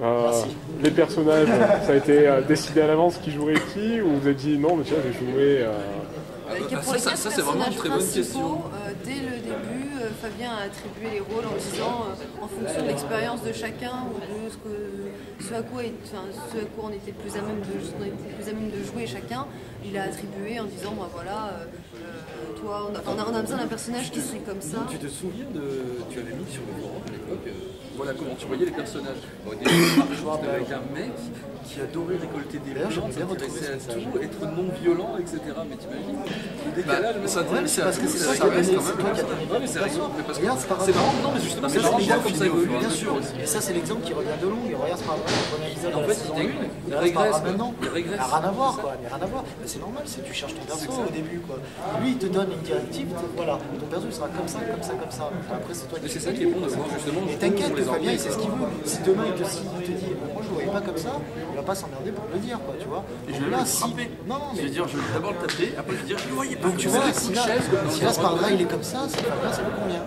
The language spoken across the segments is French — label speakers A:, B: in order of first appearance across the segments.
A: Merci.
B: Les personnages, ça a été décidé à l'avance qui jouerait qui, ou vous avez dit non, mais tiens, je vais jouer.
C: Ça c'est vraiment une très bonne question.
D: Dès le début, Fabien a attribué les rôles en disant, en fonction de l'expérience de chacun ou de ce à quoi on était le plus à même de jouer chacun, il a attribué en disant, bah voilà, toi, on a besoin d'un personnage qui serait comme ça.
C: Tu te souviens tu avais mis sur le forum à l'époque, voilà comment tu voyais les personnages. Des marchoirs avec un mec qui adorait récolter des plantes, s'intéresser à tout, être non violent, etc. Mais t'imagines le décalage, mais c'est parce que c'est ça reste quand même. Non mais c'est rigolo, parce que c'est marrant, non mais justement c'est marrant comme ça évolue.
A: Bien sûr, et ça c'est l'exemple qui revient de long, et regarde ce premier épisode.
C: En fait il régresse maintenant.
A: Il n'a rien à voir quoi, il n'y a rien à voir. Mais c'est normal, tu cherches ton perso au début quoi. Lui il te donne une directive, voilà, ton perso il sera comme ça, comme ça, comme ça. Après c'est toi qui.
C: C'est ça qui est bon de voir justement.
A: Et t'inquiète, Fabien il sait ce qu'il veut. Si demain il te dit, moi je ne voyais pas comme ça, il va pas s'emmerder pour le dire quoi, tu vois.
C: Et je vais le frapper.
A: Non,
C: je vais dire, je vais d'abord le taper, après je vais dire, je ne voyais pas.
A: Donc tu vois, si là ce par-là il est comme ça, c'est Fabien, ça lui convient.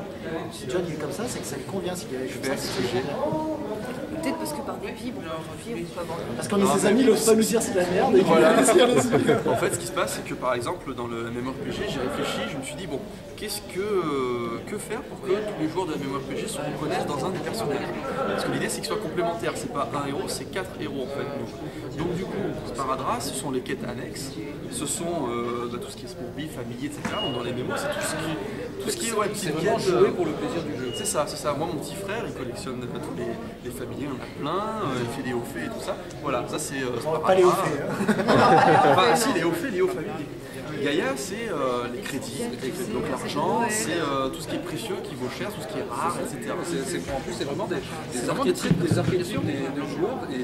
A: Si John il est comme ça, c'est que ça lui convient. S'il est comme ça, c'est que ça lui convient.
D: Peut-être parce que par dépit, on peut pas.
A: Parce qu'on est ses amis, il n'ose pas nous dire c'est de la merde. Et
C: voilà. En fait, ce qui se passe, c'est que par exemple, dans le MMORPG, j'ai réfléchi, je me suis dit, bon, que faire pour que tous les joueurs de MMORPG se reconnaissent dans un des personnages. Parce que l'idée, c'est qu'ils soient complémentaires. C'est pas un héros, c'est 4 héros en fait. Donc du coup, Sparadrap, ce sont les quêtes annexes, ce sont tout ce qui est sportif, familier, etc. Donc dans les MMO, c'est tout ce qui est
E: c'est vraiment jouer pour le plaisir du jeu.
C: C'est ça. Moi, mon petit frère, il collectionne tous les familiers, on a plein, il fait des hauts faits et tout ça. Voilà, ça c'est
A: pas les hauts faits.
C: Enfin, si, les hauts faits, les hauts familiers. Gaïa, c'est les crédits, donc l'argent, c'est tout ce qui est précieux, qui vaut cher, tout ce qui est rare, etc.
E: En plus, c'est vraiment des archétypes de joueurs, et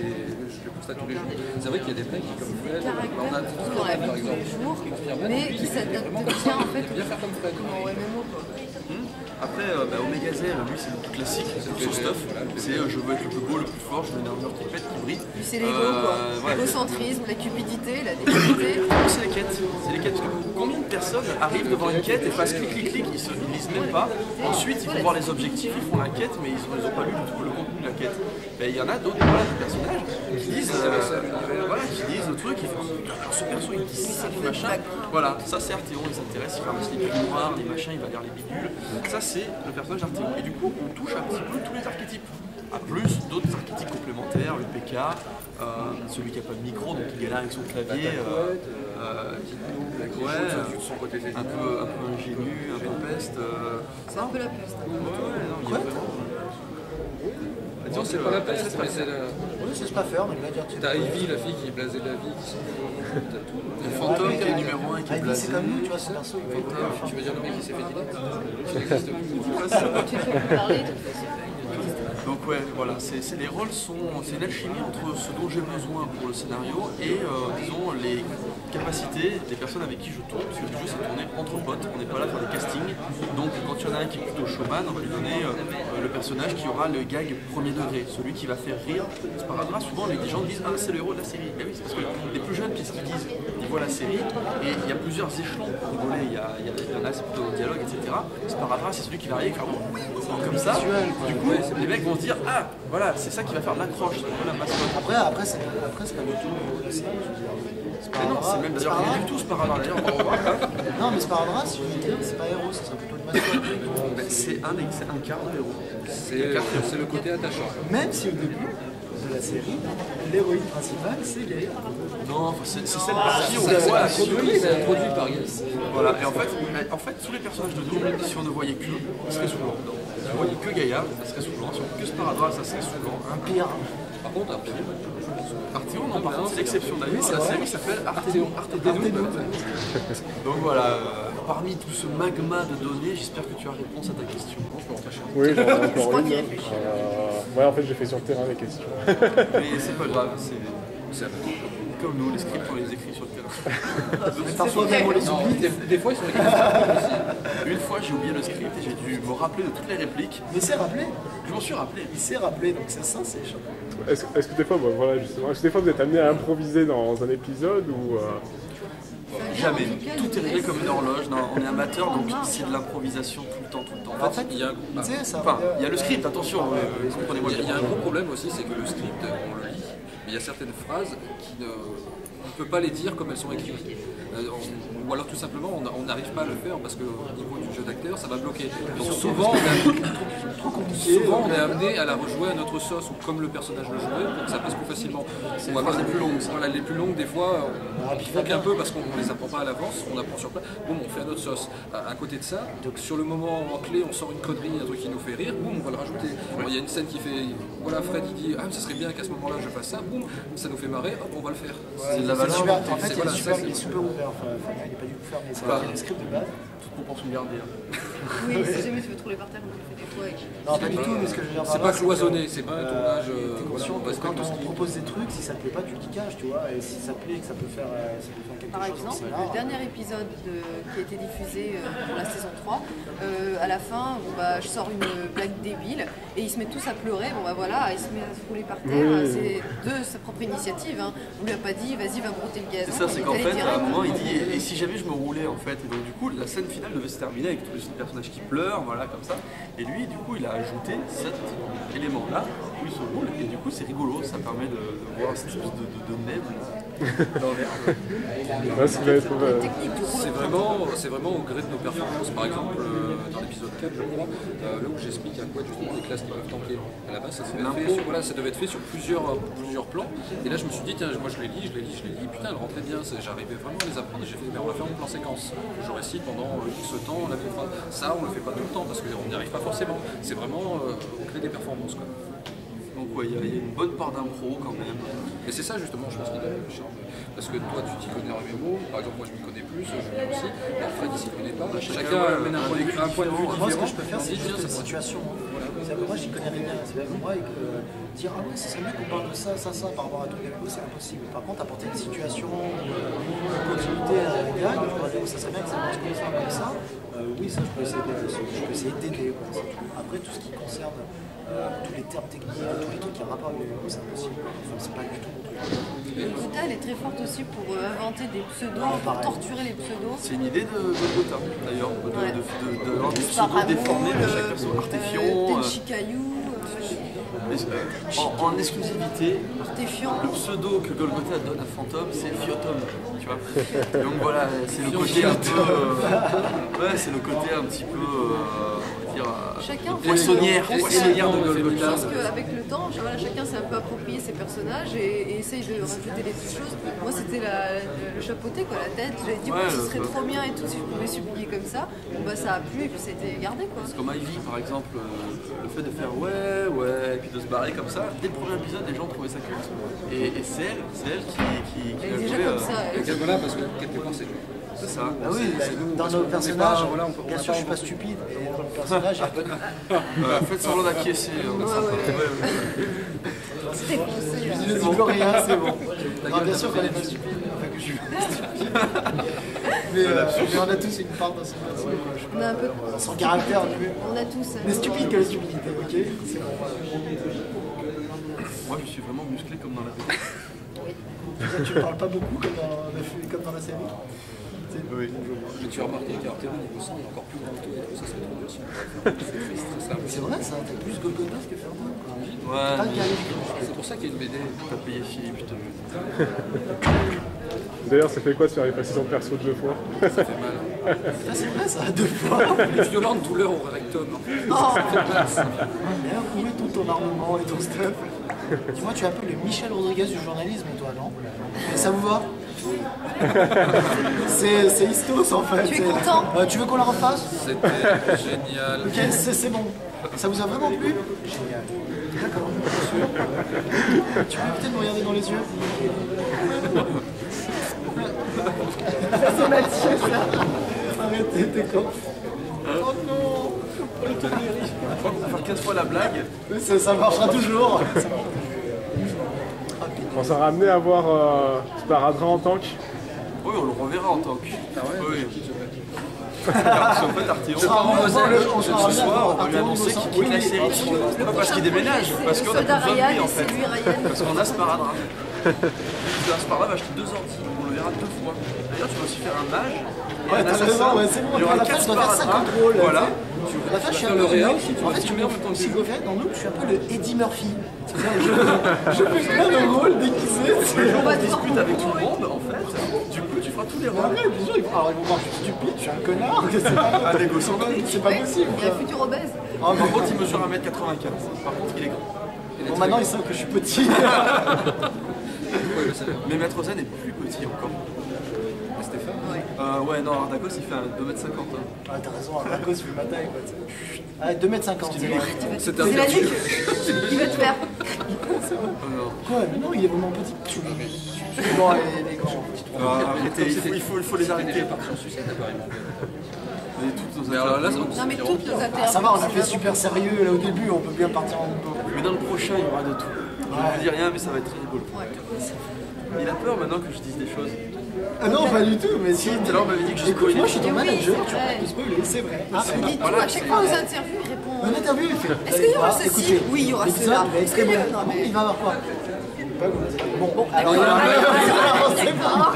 E: je le constate tous les jours. C'est vrai qu'il y a des mecs qui, comme Fred, on a
D: dans la vie de tous les jours, mais qui s'adaptent bien en fait
E: bien faire comme Fred.
D: au MMO.
C: Après, Omega Zer, lui c'est le plus classique, c'est son stuff. C'est je veux être le plus beau, le plus fort, je veux une armure qui pète, qui brille.
D: Puis c'est l'ego quoi, l'égocentrisme, la cupidité, la débilité.
C: C'est les quêtes, parce que combien de personnes arrivent devant une quête et fassent clic, ils lisent même pas. Ensuite ils vont voir les objectifs, ils font la quête, mais ils n'ont pas lu le contenu de la quête. Il y en a d'autres, des personnages qui lisent le truc, ils font alors ce perso il dit ça, machin. Voilà, ça c'est Arthéon, il s'intéresse, il ramasse les billes noires, les machins, il va lire les bidules. Ça c'est le personnage d'Arthéon. Et du coup on touche un petit peu tous les archétypes. À plus d'autres archétypes complémentaires, le PK, celui qui n'a pas de micro, donc qui galère avec son clavier. Un peu ingénu, un peu peste.
D: C'est un peu la peste.
E: Non, c'est pas la peste, mais c'est la.
A: Oui, c'est pas faire, mais il va dire.
E: T'as Ivy, la fille qui est blasée de la vie, qui s'en fout. T'as tout.
C: Le fantôme qui est numéro 1 et qui est blasé.
A: C'est comme nous, tu vois, c'est perso.
E: Tu veux dire le mec qui s'est fait dîner qui n'existe plus.
D: Tu peux plus parler, donc
C: Donc ouais, voilà, les rôles c'est une alchimie entre ce dont j'ai besoin pour le scénario et disons les capacités des personnes avec qui je tourne, parce que le jeu c'est tourné entre potes, on n'est pas là pour des castings. Donc quand il y en a un qui est plutôt showman, on va lui donner le personnage qui aura le gag premier degré, celui qui va faire rire. C'est pas grave, souvent les gens disent ah c'est le héros de la série. Mais oui, c'est parce que les plus jeunes qu'est-ce qu'ils disent? Ils voient la série et il y a plusieurs échelons pour rigoler, il y en a c'est plutôt un dialogue, etc. C'est pas grave, c'est celui qui va arriver et faire comme ça. Du coup les mecs vont se dire ah voilà c'est ça qui va faire l'accroche, c'est la mascotte.
A: Après c'est pas du tout la série, je veux dire.
C: Non, c'est même d'ailleurs rien du tout ce Sparadrap d'ailleurs.
A: Non mais Sparadrap, si je veux dire, c'est pas héros, c'est plutôt une mascotte.
C: C'est un quart de héros.
E: C'est le côté attachant.
A: Même si au début de la série, l'héroïne principale c'est Gaïa.
C: Non, c'est cette partie où on voit
E: c'est introduit par Yes.
C: Voilà, et en fait, tous les personnages de double, si on ne voyait que, ça serait saoulant. Si on voyait que Gaïa, ça serait saoulant. Si on voyait que Sparadrap, ça serait saoulant.
A: Un pire.
E: Par contre, un pire.
C: Arthéon, non, par contre, c'est l'exception d'ailleurs. La série s'appelle Arthéon. Donc voilà, parmi tout ce magma de données, j'espère que tu as réponse à ta question.
B: Oui, j'en ai encore une. Ouais, en fait, j'ai fait sur le terrain les questions.
C: Mais c'est pas grave, c'est comme nous, les scripts, on les écrit sur le terrain.
A: Parfois même on les oublie.
E: Des fois, ils sont aussi.
C: Une fois, j'ai oublié le script et j'ai dû me rappeler de toutes les répliques.
A: Mais c'est rappelé.
C: Je m'en suis rappelé.
A: Il s'est rappelé, donc c'est ça, c'est chaud.
B: Est-ce que des fois, voilà, justement, est-ce que des fois vous êtes amené à improviser dans un épisode ou
C: Jamais.
D: en tout cas,
C: Tout est
D: nous
C: réglé
D: laisse-
C: comme une horloge. Non, on est amateur, donc
D: marge.
C: c'est de l'improvisation tout le temps, tout le temps.
A: En fait,
E: Il y a un,
A: tu sais, ça.
C: Enfin, il y a le script, attention, comprenez-moi
E: il y
C: bien.
E: a un gros problème aussi, c'est que le script, on le lit, mais il y a certaines phrases qui ne... On ne peut pas les dire comme elles sont écrites. Ou alors tout simplement, on n'arrive pas à le faire parce qu'au niveau du jeu d'acteur, ça va bloquer. Donc souvent, on est amené à la rejouer à notre sauce, ou comme le personnage le jouait, pour que ça passe plus facilement. On va voir les plus longues. Voilà, les plus longues, des fois, on bifurque un peu parce qu'on ne les apprend pas à l'avance, on apprend sur place. Boum, on fait à notre sauce. À côté de ça, donc sur le moment clé, on sort une connerie, un truc qui nous fait rire, boum, on va le rajouter. Bon, il y a une scène qui fait, voilà, Fred il dit, ah, mais ça serait bien qu'à ce moment-là je fasse ça, boum, ça nous fait marrer, hop, on va le faire.
C: C'est de la
A: C'est
C: valeur.
A: super, en fait,
E: voilà,
A: il est super ouvert. Enfin, Fabien, il n'est pas du tout fermé. C'est le script de base.
C: Toute proportion gardée.
D: Oui, si jamais tu veux trop les partager, on le fait des fois.
A: Non, pas du tout, mais ce que je veux dire par
E: C'est
A: là,
E: pas
A: que,
E: cloisonné, c'est pas un tournage.
A: T'es conscient
E: voilà, on
A: que
E: respecte
A: quand
E: le
A: on
E: script.
A: propose des trucs, si ça te plaît pas, tu te caches, tu vois. Et si ça plaît, que ça peut faire quelque
D: Par
A: chose.
D: exemple,
A: c'est là.
D: le dernier épisode qui a été diffusé pour la saison 3, à la fin, bon, bah, je sors une blague débile et ils se mettent tous à pleurer. Bon bah voilà, il se met à se rouler par terre.
B: Oui.
D: C'est de sa propre initiative. Hein. On lui a pas dit, vas-y, va broter le gazon.
C: C'est ça, c'est
D: Il
C: qu'en
D: est
C: fait,
D: allé
C: à un
D: direct.
C: moment, il dit, et si jamais je me roulais en fait, et donc du coup, la scène finale devait se terminer avec tous les personnages qui pleurent, voilà, comme ça. Et lui, du coup, il a ajouté cet élément-là, où il se roule, et du coup, c'est rigolo, ça permet de voir cette espèce de neb là, dans l'air.
B: Ouais, ce qui va être,
D: Technique du
E: C'est
D: rouleau.
E: vraiment au gré de nos performances. Par exemple, dans l'épisode 4, je crois, là où j'explique à quoi justement les classes qui peuvent tanker. À la base, ça devait être fait sur, voilà, ça devait être fait sur plusieurs plans. Et là, je me suis dit, tiens, moi je l'ai dit, putain, elle rentrait bien. J'arrivais vraiment à les apprendre. J'ai fait, mais on va faire un plan séquence. Je récite pendant ce temps, on avait ça, on le fait pas tout le temps parce qu'on n'y arrive pas forcément. C'est vraiment au gré des performances, quoi.
C: Donc ouais, il y a une bonne part d'impro quand même.
E: Et c'est ça justement, je pense qu'il donne le charme. Parce que toi, tu t'y connais en MMO, par exemple, moi je m'y connais plus, Julien aussi, Fred il s'y connaît pas. Chacun amène un point de vue différent.
A: Moi, ce que je peux faire, c'est
E: On dit,
A: juste
E: tiens,
A: une
E: ça pourrait-
A: situation. C'est que moi, j'y connais rien. C'est vrai que moi, dire ah ouais, ce serait mieux qu'on parle de ça par rapport à tout le c'est impossible. Par contre, apporter une situation, une continuité à la gag, je pourrais dire ça serait bien que ça marche comme ça. Oui, ça, je peux essayer d'aider. Après, tout ce qui concerne tous les termes techniques, tous les trucs qui ont rapport avec les c'est impossible. Enfin, c'est pas du tout mon truc.
D: Golgotha, elle est très forte aussi pour inventer des pseudos, pour torturer les pseudos.
C: C'est une idée de Golgotha d'ailleurs,
D: Ouais.
C: d'avoir des pseudos
D: Sparaboule,
C: déformés de chaque perso. Artéfion.
D: Tenchi Caillou,
C: En exclusivité,
D: Artéfion.
C: le pseudo que Golgotha donne à Fantôme, c'est Fiotum, tu vois. Donc voilà, c'est le côté un peu, ouais, c'est le côté un petit peu, on va dire,
D: Chacun
C: poissonnière
D: fait-
C: de
D: Je
C: Golgotha.
D: pense qu'avec le temps, voilà, chacun s'est un peu approprié ses personnages et essaye de rajouter des petites choses. Moi, c'était le chapeauté, quoi, la tête. J'avais dit,
C: Ouais,
D: ouais, ce serait
C: le-
D: trop bien et tout si je pouvais s'oublier comme ça. Bon, bah, ça a plu et puis ça a été gardé, quoi.
C: Comme Ivy par exemple, le fait de faire ouais, et puis de se barrer comme ça, dès le premier épisode, les gens trouvaient ça culte. Et c'est elle qui
D: Elle
C: a
D: est déjà
C: joué,
D: comme ça.
E: Et voilà, parce que quelque part c'est nous.
C: c'est ça.
A: Ah oui,
E: nous,
A: dans
E: parce
A: nos
E: qu'on est
A: personnages,
E: pas- voilà, on
A: bien
E: a
A: sûr,
E: pas
A: je suis pas
E: beaucoup-
A: stupide. Et dans le personnage,
C: Faites semblant d'acquiescer. on est sympa.
D: C'était foncé.
A: je ne dis plus rien, c'est bon. Non, bien sûr qu'on est pas stupide. Enfin, que je suis pas stupide. Mais on a tous une part dans ce métier.
D: On a un peu.
A: Son caractère, lui.
D: On a tous.
A: On est stupide que la stupidité, ok? C'est bon.
C: Moi je suis vraiment musclé comme dans la vidéo.
A: Tu ne parles pas beaucoup comme dans la série.
C: Oui.
E: Mais tu as remarqué qu'Artero niveau sang il est encore plus grand que toi et tout ça, c'est trop dur. C'est triste, ça serait un peu-
A: C'est vrai, ça, t'as plus Golgotha que Fernand.
C: Ouais,
A: Pas de galère.
E: C'est pour ça qu'il y a une BD.
C: t'as payé Philippe, je te jure.
B: D'ailleurs, ça fait quoi de faire effacer son perso 2 fois?
E: Ça fait mal.
A: Ça, c'est vrai, ça, 2 fois.
E: Une violente douleur au rectum.
A: D'ailleurs, où est tout ton armement et ton stuff? Dis-moi, tu es un peu le Michel Rodriguez du journalisme, toi, non? Et ça vous va? C'est Histos, en fait.
D: Tu es content?
A: Tu veux qu'on la refasse?
E: C'était génial.
A: Ok, c'est bon. Ça vous a vraiment plu? Génial. D'accord. Tu peux éviter de me regarder dans les yeux? C'est Mathieu, ça. Arrêtez, t'es con. Oh non. Oh, le tonnerre.
C: On va faire 15 fois la blague.
A: Ça marchera toujours.
B: On s'en ramené à voir Sparadrap en tank.
C: Oui, on le reverra en tant que.
E: Ah ouais,
C: Oui.
E: qui te met.
C: Parce qu'en fait, Arthéon,
A: On
C: ce soir, on lui a annoncé qu'il quitte la série. Pas parce qu'il déménage, parce qu'on a
D: Soda
C: plus besoin de
D: Ryan
C: lui en
D: et c'est
C: fait.
D: lui Ryan.
C: Parce qu'on a Sparadrap. Tu passes par là, va acheter 2 ordi, on le verra 2 fois. D'ailleurs, tu vas aussi faire un mage. Et
A: Ouais,
C: un
A: t'as
C: assassin.
A: raison, ouais, c'est bon.
C: Il y aura
A: À la fin,
C: 4
A: je dois faire 5
C: sparadraps.
A: contrôles.
C: Voilà.
A: À la fin, je suis un
E: faire
A: peu
E: le réa
A: le
E: aussi, tu
A: en
E: vas
A: fait,
E: filmer en même temps que
A: si
E: tu
A: je le fais dans Noob, je suis un peu le Eddie Murphy. Je fais plein de rôles déguisés.
C: On va discuter avec tout le monde, en fait. Du coup, tu feras tous les rôles.
A: Ouais, bien sûr, alors ils vont voir que je suis stupide, je suis un connard, que c'est pas,
C: Un égocentrique.
A: c'est pas possible.
D: Il y a un futur obèse.
A: Ah,
C: Par contre, il mesure 1m95. Par contre, il est grand.
A: bon, maintenant ils savent que je suis petit.
E: Ouais, je sais.
C: Mais Maître Zen est plus petit encore.
E: Stéphane.
C: Ouais, non, Ardakos il fait 2m50. Hein.
A: Ah, t'as raison, Arcos fait ma taille. Quoi, ah, 2m50, c'est vrai.
E: C'est
D: C'est la nuque. Il va te faire.
C: Non.
A: Quoi? Mais non, il est vraiment petit. Bon, les grands.
C: Arrêtez, il faut les arrêter.
E: parti en suicide, apparemment.
C: Et toutes nos
E: Mais alors là,
C: interviews.
D: Non mais toutes nos interviews.
A: Ça va, on a fait super sérieux là au début, on peut bien partir en boulot.
C: Mais dans le prochain, il y aura de tout. Je ne dis rien, mais ça va être très rigolo.
D: Ouais.
C: Il a peur maintenant que je dise des choses.
A: Ah non, pas du tout, mais si.
C: Tout à l'heure, on m'avait dit que je
A: Écoute,
C: spoilais.
A: moi je suis ton
D: Mais oui,
A: manager,
D: c'est
A: tu vas
D: vrai.
A: pas te spoiler, c'est vrai.
D: Il dit tout, à chaque fois aux interviews, il répond.
A: Un interview, il fait.
D: Est-ce qu'il y aura
A: Ah,
D: ceci?
A: écoutez,
D: Oui, il y aura
A: l'épisode,
D: cela.
A: il va être très bon.
D: Non,
A: Ah bon,
D: mais-
A: il va avoir quoi? Bon, alors
D: D'accord,
A: c'est
D: d'accord.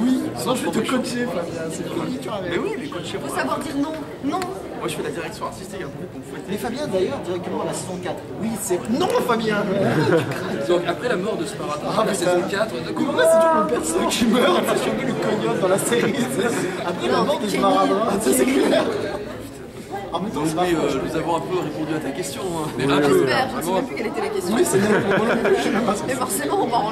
A: oui, sinon je vais te coacher, Fabien, c'est fini, tu
C: Mais
A: arrives.
C: oui, les coachs chez
D: Faut
C: moi.
D: savoir dire non. Non.
C: Moi, je fais la direction artistique un peu pour me fouetter.
A: Mais Fabien, d'ailleurs, directement à la saison 4. Oui, c'est. Non, Fabien!
E: Donc après la mort de Sparata,
A: Ah,
E: la
A: putain.
E: saison 4,
A: Comment c'est toujours le perso qui meurt? C'est surtout le cognote dans la série. Après la
D: Non,
A: mort des
D: Kenny.
A: Maradona, c'est clair. En même temps,
C: Donc
A: c'est pas
C: oui,
A: faux.
C: nous avons un peu répondu à ta question. Hein.
E: mais un peu,
D: J'espère. Je ne sais
E: vraiment un
D: même
E: peu.
D: plus quelle était la question.
A: Oui, c'est bien.
D: Mais forcément, on va en